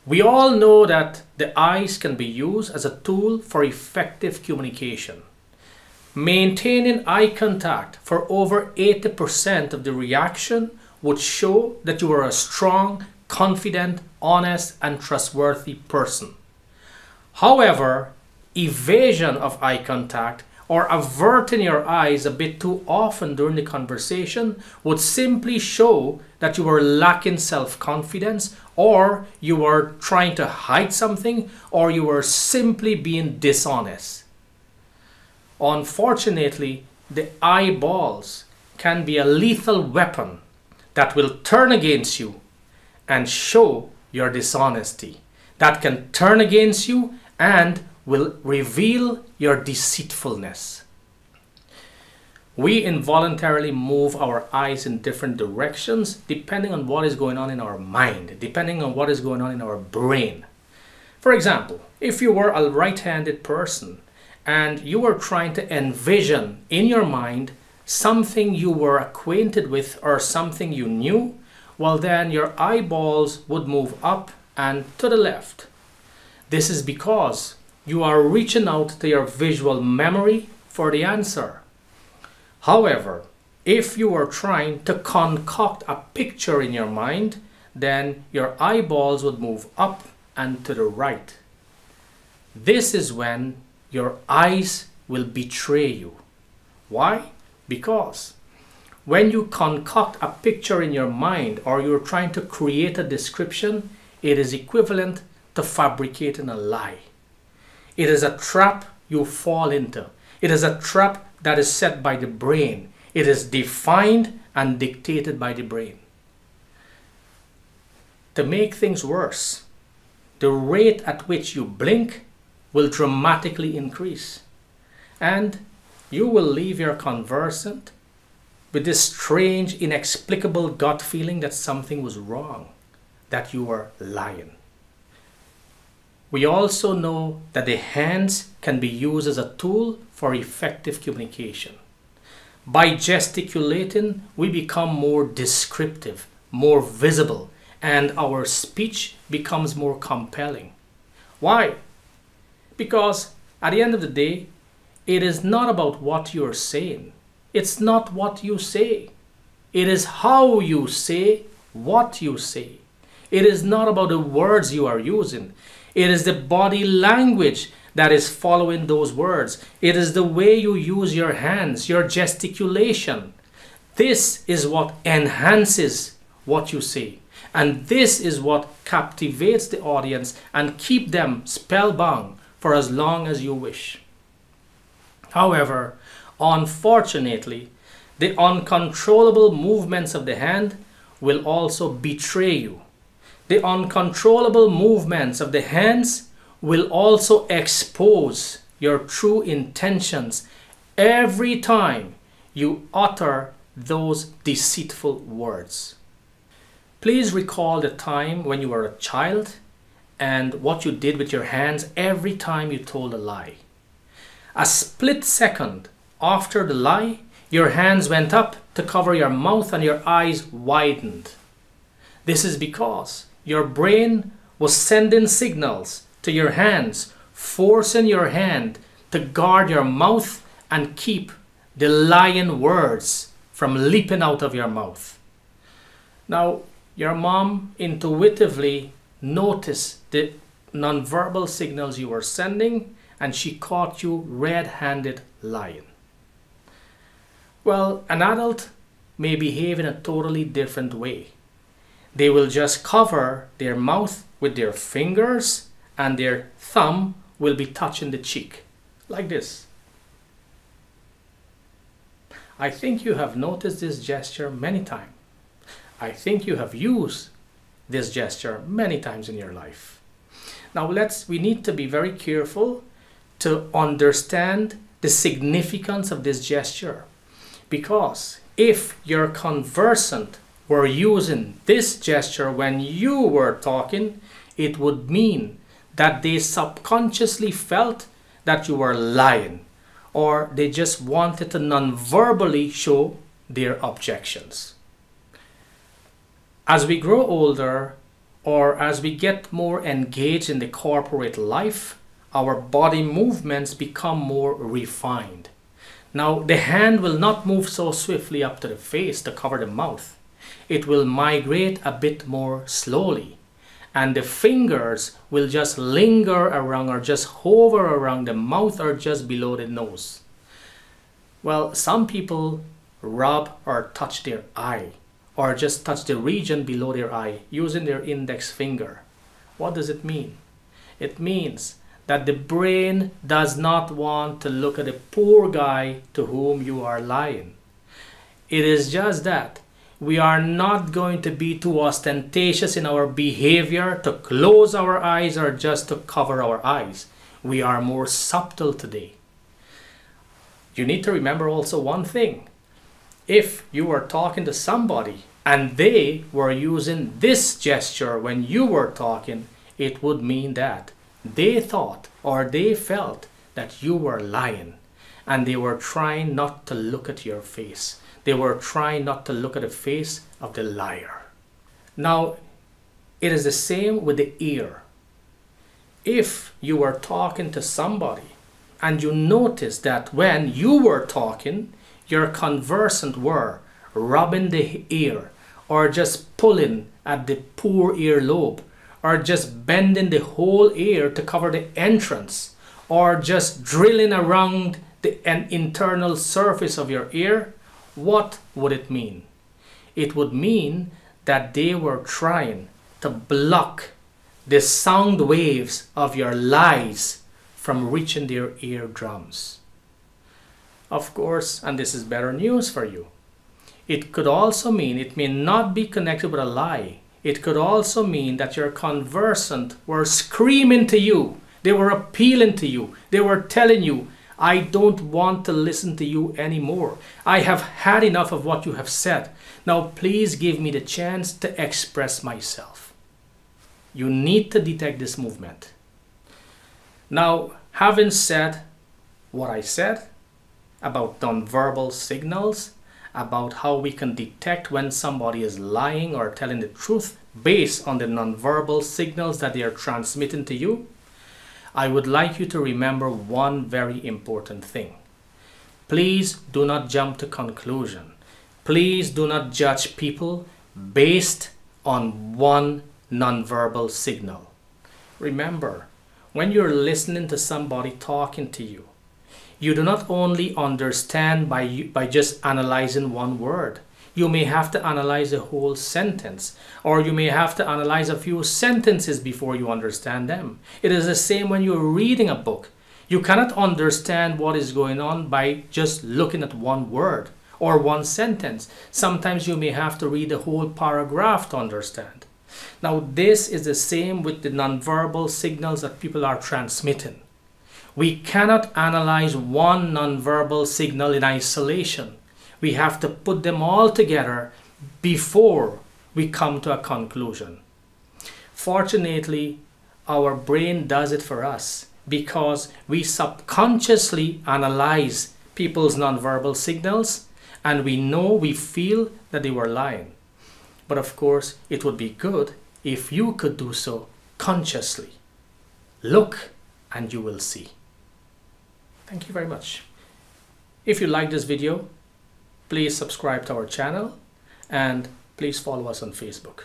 We all know that the eyes can be used as a tool for effective communication. Maintaining eye contact for over 80% of the reaction would show that you are a strong, confident, honest, and trustworthy person. However, evasion of eye contact or averting your eyes a bit too often during the conversation would simply show that you are lacking self-confidence, or you are trying to hide something, or you are simply being dishonest. Unfortunately, the eyeballs can be a lethal weapon that will turn against you and show your dishonesty. That can turn against you and will reveal your deceitfulness. We involuntarily move our eyes in different directions depending on what is going on in our mind, depending on what is going on in our brain. For example, if you were a right-handed person and you were trying to envision in your mind something you were acquainted with or something you knew, well then your eyeballs would move up and to the left. This is because you are reaching out to your visual memory for the answer. However, if you are trying to concoct a picture in your mind, then your eyeballs would move up and to the right. This is when your eyes will betray you. Why? Because when you concoct a picture in your mind or you're trying to create a description, it is equivalent to fabricating a lie. It is a trap you fall into. It is a trap that is set by the brain. It is defined and dictated by the brain. To make things worse, the rate at which you blink will dramatically increase. And you will leave your conversant with this strange, inexplicable gut feeling that something was wrong, that you were lying. We also know that the hands can be used as a tool for effective communication. By gesticulating, we become more descriptive, more visible, and our speech becomes more compelling. Why? Because at the end of the day, it is not about what you're saying. It's not what you say. It is how you say what you say. It is not about the words you are using. It is the body language that is following those words. It is the way you use your hands, your gesticulation. This is what enhances what you say. And this is what captivates the audience and keep them spellbound for as long as you wish. However, unfortunately, the uncontrollable movements of the hand will also betray you. The uncontrollable movements of the hands will also expose your true intentions every time you utter those deceitful words. Please recall the time when you were a child and what you did with your hands every time you told a lie. A split second after the lie, your hands went up to cover your mouth and your eyes widened. This is because your brain was sending signals to your hands, forcing your hand to guard your mouth and keep the lying words from leaping out of your mouth. Now, your mom intuitively noticed the nonverbal signals you were sending, and she caught you red-handed lying. Well, an adult may behave in a totally different way. They will just cover their mouth with their fingers and their thumb will be touching the cheek, like this. I think you have noticed this gesture many times. I think you have used this gesture many times in your life. Now we need to be very careful to understand the significance of this gesture, because if your conversant were using this gesture when you were talking, it would mean that they subconsciously felt that you were lying, or they just wanted to non-verbally show their objections. As we grow older, or as we get more engaged in the corporate life, our body movements become more refined. Now, the hand will not move so swiftly up to the face to cover the mouth. It will migrate a bit more slowly. And the fingers will just linger around or just hover around the mouth or just below the nose. Well, some people rub or touch their eye or just touch the region below their eye using their index finger. What does it mean? It means that the brain does not want to look at the poor guy to whom you are lying. It is just that we are not going to be too ostentatious in our behavior to close our eyes or just to cover our eyes. We are more subtle today. You need to remember also one thing. If you are talking to somebody and they were using this gesture when you were talking, it would mean that they thought or they felt that you were lying and they were trying not to look at your face. They were trying not to look at the face of the liar. Now, it is the same with the ear. If you are talking to somebody and you notice that when you were talking, your conversant were rubbing the ear or just pulling at the poor earlobe or just bending the whole ear to cover the entrance or just drilling around an internal surface of your ear, what would it mean? It would mean that they were trying to block the sound waves of your lies from reaching their eardrums. Of course, and this is better news for you, it could also mean, it may not be connected with a lie, it could also mean that your conversant were screaming to you, they were appealing to you, they were telling you, I don't want to listen to you anymore. I have had enough of what you have said. Now please give me the chance to express myself. You need to detect this movement. Now, having said what I said about nonverbal signals, about how we can detect when somebody is lying or telling the truth based on the nonverbal signals that they are transmitting to you, I would like you to remember one very important thing. Please do not jump to conclusion. Please do not judge people based on one nonverbal signal. Remember, when you're listening to somebody talking to you, you do not only understand by just analyzing one word. You may have to analyze a whole sentence, or you may have to analyze a few sentences before you understand them. It is the same when you're reading a book. You cannot understand what is going on by just looking at one word or one sentence. Sometimes you may have to read a whole paragraph to understand. Now, this is the same with the nonverbal signals that people are transmitting. We cannot analyze one nonverbal signal in isolation. We have to put them all together before we come to a conclusion. Fortunately, our brain does it for us because we subconsciously analyze people's nonverbal signals and we feel that they were lying. But of course, it would be good if you could do so consciously. Look and you will see. Thank you very much. If you like this video, please subscribe to our channel and please follow us on Facebook.